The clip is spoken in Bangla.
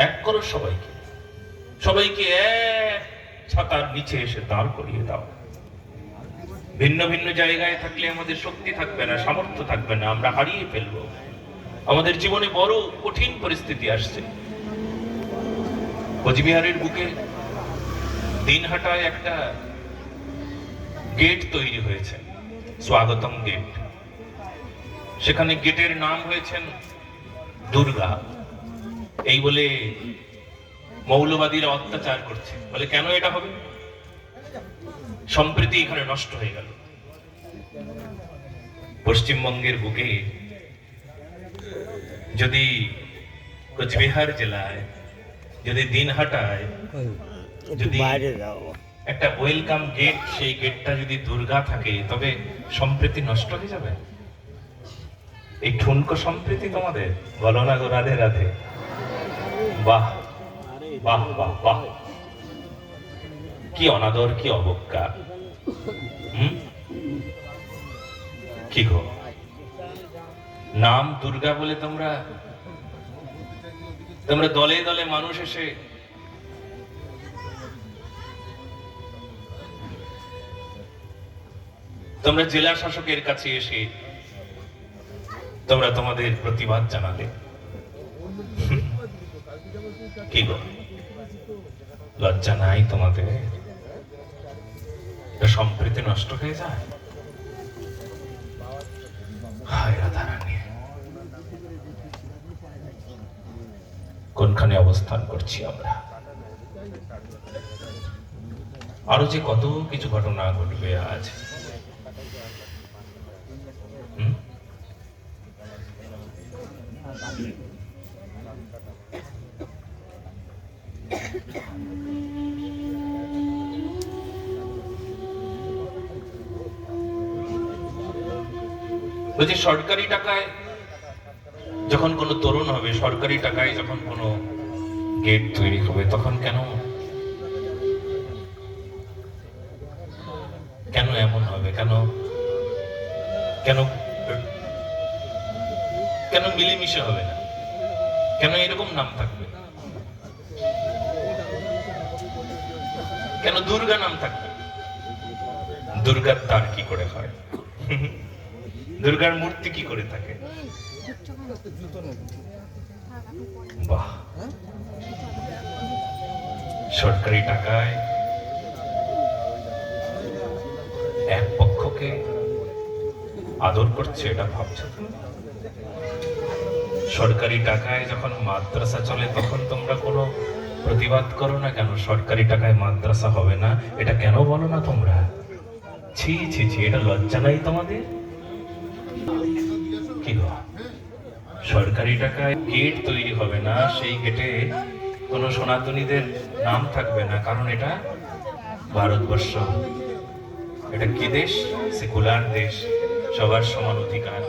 এক করো সবাইকে, সবাইকে এক ছাতার নিচে এসে দাঁড় করিয়ে দাও। ভিন্ন ভিন্ন জায়গায় থাকলে আমাদের শক্তি থাকবে না, সামর্থ্য থাকবে না, আমরা হারিয়ে ফেলবো। আমাদের জীবনে বড় কঠিন পরিস্থিতি আসছে। কোচবিহারের বুকে দিনহাটায় একটা গেট তৈরি হয়েছে, স্বাগতম গেট। সেখানে গেটের নাম হয়েছেন দুর্গা। এই বলে মৌলবাদীরা অত্যাচার করছে, বলে কেন এটা হবে? সম্প্রীতি এখানে নষ্ট হয়ে গেল। পশ্চিমবঙ্গের বুকে যদি কোচবিহার জেলায়, যদি দিনহাটায় যদি একটা ওয়েলকাম গেট, সেই গেটটা যদি দুর্গা থাকে, তবে সম্প্রীতি নষ্ট হয়ে যাবে। এই ঠুনকো সম্প্রীতি তোমাদের, বলো না গো রাধে রাধে। বাহ বাহ বাহ বাহ, কি অনাদর, কি অবজ্ঞা। কি গো, নাম দুর্গা বলে তোমরা দলে দলে মানুষ এসে তোমরা জেলা শাসকের কাছে এসে তোমরা তোমাদের প্রতিবাদ জানালে। কি গো, লজ্জা নাই তোমাদের? সম্প্রীতি নষ্ট হয়ে যায়। হায় রাধারানী, কোনখানে অবস্থান করছি আমরা? আরো যে কত কিছু ঘটনা ঘটবে আজ। বলছি, সরকারি টাকায় যখন কোনো তরুণ হবে, সরকারি টাকায় যখন কোনো গেট তৈরি হবে, তখন কেন এমন হবে? কেন কেন কেন মিলেমিশে হবে না? কেন এরকম নাম থাকবে? কেন দুর্গা নাম থাকবে? দুর্গার তার কি করে হয়? দুর্গার মূর্তি কি করে থাকে? বাহ, সরকারি টাকায় এক পক্ষকে আদর করছে, এটা ভাবছো? সরকারি টাকায় যখন মাদ্রাসা চলে, তখন তোমরা কোনো প্রতিবাদ করো না কেন? সরকারি টাকায় মাদ্রাসা হবে না, এটা কেন বলো না তোমরা? ছি ছি ছি, এটা লজ্জা নাই তোমাদের? কি গো, সরকারি টাকায় গেট তৈরি হবে না, সেই গেটে কোনো সনাতনীদের নাম থাকবে না, কারণ এটা ভারতবর্ষ। এটা কি দেশ? সেকুলার দেশ, সবার সমান অধিকার।